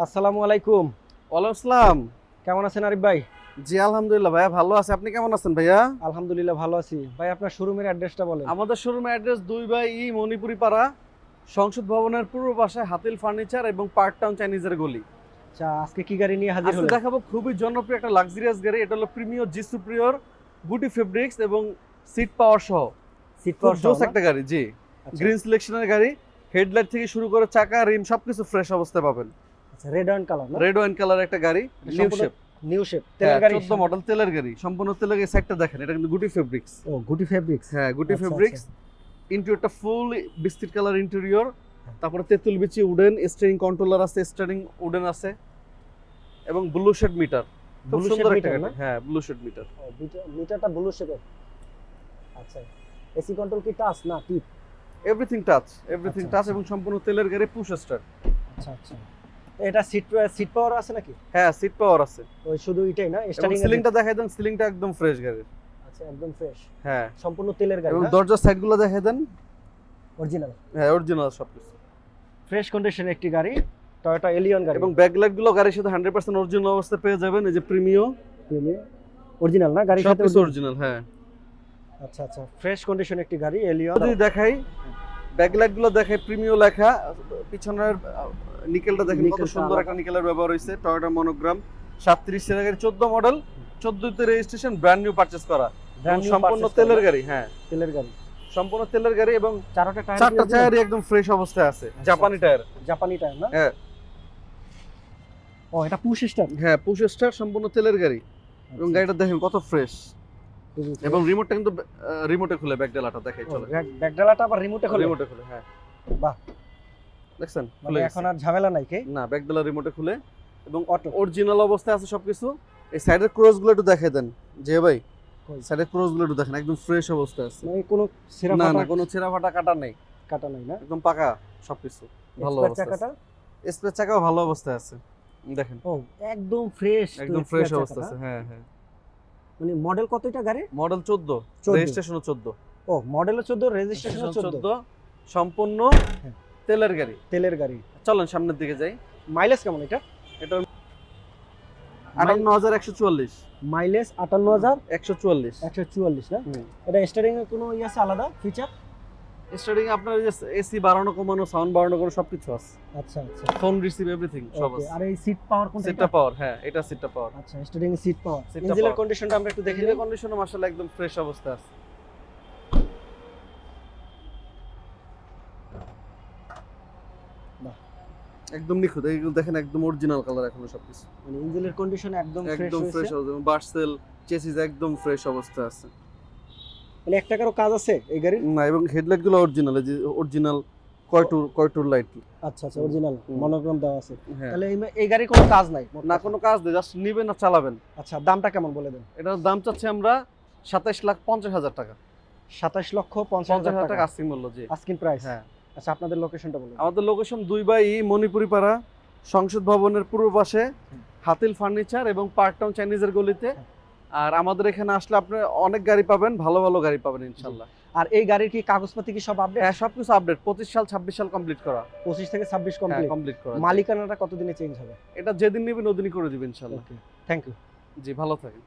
আসসালামু আলাইকুম। ওয়ালাইকুম আসসালাম। কেমন আছেন আরিফ ভাই? জি আলহামদুলিল্লাহ ভাইয়া ভালো আছে। আপনি কেমন আছেন ভাইয়া? আলহামদুলিল্লাহ ভালো আছি। ভাই আপনার শোরুমের অ্যাড্রেসটা বলেন। আমাদের শোরুমের অ্যাড্রেস 2/ই মণিপুরি পাড়া, সংসদ ভবনের পূর্ব পাশে হাতিল ফার্নিচার এবং পার্ক টাউন চাইনিজের গলি। আচ্ছা, আজকে কি গাড়ি নিয়ে হাজির আজকে হলেন? দেখাবো খুবই জনপ্রিয় একটা লাক্সারিয়াস গাড়ি। এটা হলো প্রিমিয়ার জি সুপ্রিয়র গুটি ফেব্রিক্স এবং সিট পাওয়ার সহ সিট খুব পাওয়ার জোস একটা গাড়ি। জি, আচ্ছা, গ্রিন সিলেকশনের গাড়ি। হেডলাইট থেকে শুরু করে চাকা রিম সবকিছু ফ্রেশ অবস্থায় পাবেন। আচ্ছা, রেড ওয়াইন কালার না? রেড ওয়াইন কালার একটা গাড়ি, নিউ শেপ। নিউ শেপ তেলের গাড়ি। 14 মডেল তেলের গাড়ি, সম্পূর্ণ তেলের গাড়ি। সাইডটা দেখেন, এটা কিন্তু গুটি ফেব্রিক্স। ও গুটি ফেব্রিক্স। হ্যাঁ, গুটি আচ্ছা, ফেব্রিক্স। ইন্টেরিয়রটা ফুল বিস্কিট কালার ইন্টেরিয়র। তারপরে তেঁতুল বিচি উডেন স্টিয়ারিং কন্ট্রোলার আছে, স্টিয়ারিং উডেন আছে এবং ব্লু শেড মিটার। খুব ব্লু সুন্দর শেড একটা মিটার গাড়ি। না? হ্যাঁ, ব্লু শেড মিটার। ও মিটারটা ব্লু শেপের। আচ্ছা, এসি কন্ট্রোল কি টাচ না টিপ? এভরিথিং টাচ, এভরিথিং আচ্ছা, টাচ আচ্ছা। এবং সম্পূর্ণ তেলের গাড়ি, পুশ স্টার্ট। আচ্ছা আচ্ছা, এটা সিট পাওয়ার আছে নাকি? হ্যাঁ, সিট পাওয়ার আছে। ওই শুধু এটাই না? এবং স্টার্টিং সিলিংটা দেখাই দেন, সিলিংটা একদম ফ্রেশ গাড়ির। আচ্ছা, একদম ফ্রেশ। হ্যাঁ, সম্পূর্ণ তেলের গাড়ি এবং না? দরজার সাইডগুলো দেখাই দেন। অরিজিনাল হ্যাঁ, অরিজিনাল সবকিছু। ফ্রেশ কন্ডিশনের একটি গাড়ি, টয়োটা এলিয়ন গাড়ি। এবং ব্যাকলাইট গুলো গাড়ির সাথে 100% অরিজিনাল অবস্থায় পেয়ে যাবেন। এই যে প্রিমিয়াম, অরিজিনাল না গাড়ির সাথে? সবকিছু অরিজিনাল। হ্যাঁ, আচ্ছা আচ্ছা, ফ্রেশ কন্ডিশন একটি গাড়ি এলিয়ন। যদি দেখাই ব্যাকলাইট গুলো দেখাই, প্রিমিয়াম লেখা। পিছনের নিকেলটা দেখেন, কত নিকেলটা সুন্দর আলাদা। একটা নিকেলের ব্যবহার হয়েছে। টয়োটা মনোগ্রাম 37 এর গাড়ি, 14 মডেল, 14 তে রেজিস্ট্রেশন, ব্র্যান্ড নিউ পারচেজ করা। Brand new সম্পূর্ণ purchase তেলের করা। গাড়ি। হ্যাঁ, তেলের গাড়ি, সম্পূর্ণ তেলের গাড়ি এবং চারটা টায়ার। চারটা টায়ারই একদম ফ্রেশ অবস্থায় আছে, জাপানি টায়ার। জাপানি টায়ার না? হ্যাঁ। ও, এটা পুশ স্টার্ট। হ্যাঁ, পুশ স্টার্ট, সম্পূর্ণ তেলের গাড়ি। এবং গাড়িটা দেখেন কত ফ্রেশ। এবং রিমোটটা কিন্তু রিমোটে খুলে, ব্যাক ডালাটা দেখাই চলে। ব্যাকডালাটা আবার রিমোটে খোলে? রিমোটে খুলে, হ্যাঁ। বাহ, দেখছেন মানে খুলে এখন আর ঝামেলা নাই কে? না, ব্যাক ডালা রিমোটে খুলে এবং অটো। অরিজিনাল অবস্থায় আছে সবকিছু। এই সাইডের ক্রস গুলো একটু দেখাই দেন যে ভাই, কই? সাইডের ক্রস গুলো একটু দেখেন, একদম ফ্রেশ অবস্থায় আছে। মানে কোনো ছেঁড়া না ফাটা না, কোনো ছেঁড়া ফাটা কাটা নেই, কাটা নাই না? একদম পাকা সবকিছু, ভালো এক্সপার্ট অবস্থা চাকাটা? আছে। স্পেস চাকাও ভালো অবস্থায় আছে, দেখেন ও, একদম ফ্রেশ। একদম ফ্রেশ অবস্থা আছে। হ্যাঁ হ্যাঁ। মানে মডেল কত এটা গাড়ি? মডেল 14, 14 রেজিস্ট্রেশনও 14। ও, মডেলও 14, রেজিস্ট্রেশনও 14। সম্পূর্ণ হ্যাঁ। তেলের গাড়ি। তেলের গাড়ি। চলেন সামনের দিকে যাই। মাইলেজ কেমন এটা? এটা 58144। মাইলেজ 58,000 144। 144 না? এটা স্টারিং এর কোনো ই আছে আলাদা ফিচার? স্টার্টিং আপনার যে এসি বাড়ানো কমানো, সাউন্ড বাড়ানো কোনো সবকিছু আছে। আচ্ছা আচ্ছা, ফোন রিসিভ এভরিথিং সব ওকে। আছে। আর এই সিট পাওয়ার কোনটা? সিটটা পাওয়ার। হ্যাঁ, এটা সিটটা পাওয়ার। আচ্ছা, স্টারিং এর সিট পাওয়ার। সিটটা ইঞ্জিনের power। কন্ডিশনটা আমরা একটু দেখে দেখে নিই। কন্ডিশনে মাশাআল্লাহ একদম ফ্রেশ অবস্থায় আছে। বাহ, একদম নিখুঁত। এইগুলো দেখেন একদম অরিজিনাল কালার এখনো সবকিছু। মানে ইঞ্জিনের কন্ডিশন একদম ফ্রেশ একদম ফ্রেশ হয়েছে। অবস্থা। বার্সেল চেসিস একদম ফ্রেশ অবস্থায় আছে। মানে 1 টাকারও কাজ আছে এই গাড়ির? না, এবং হেডলাইট গুলো অরিজিনাল, এই যে অরিজিনাল কয়টুর লাইট। আচ্ছা আচ্ছা, অরিজিনাল মনোগ্রাম দেওয়া আছে। হ্যাঁ, তাহলে এই গাড়ির কোনো কাজ নাই? না কোনো কাজ নেই, জাস্ট নিবেন আর চালাবেন। আচ্ছা, দামটা কেমন বলে দেন? এটার দাম চাচ্ছি আমরা 27,50,000 টাকা। 27,50,000 টাকা টাকা আস্কিং মূল্য। জি, আস্কিং প্রাইস। হ্যাঁ। আচ্ছা, আপনাদের লোকেশনটা বলুন। আমাদের লোকেশন 2/ই মণিপুরি পাড়া, সংসদ ভবনের পূর্ব পাশে হাতিল ফার্নিচার এবং পার্ক টাউন চাইনিজের গলিতে। আর আমাদের এখানে আসলে আপনি অনেক গাড়ি পাবেন, ভালো ভালো গাড়ি পাবেন ইনশাল্লাহ। আর এই গাড়ির কি কাগজপাতি কি সব আপডেট? হ্যাঁ, সবকিছু আপডেট। 25 সাল 26 সাল কমপ্লিট করা। 25 থেকে 26 হ্যাঁ, কমপ্লিট। কমপ্লিট করা। মালিকানাটা কতদিনে চেঞ্জ হবে? এটা যেদিন নেবেন ওদিনই করে দিবেন ইনশাল্লাহ। ওকে, থ্যাংক ইউ। জি, ভালো থাকেন।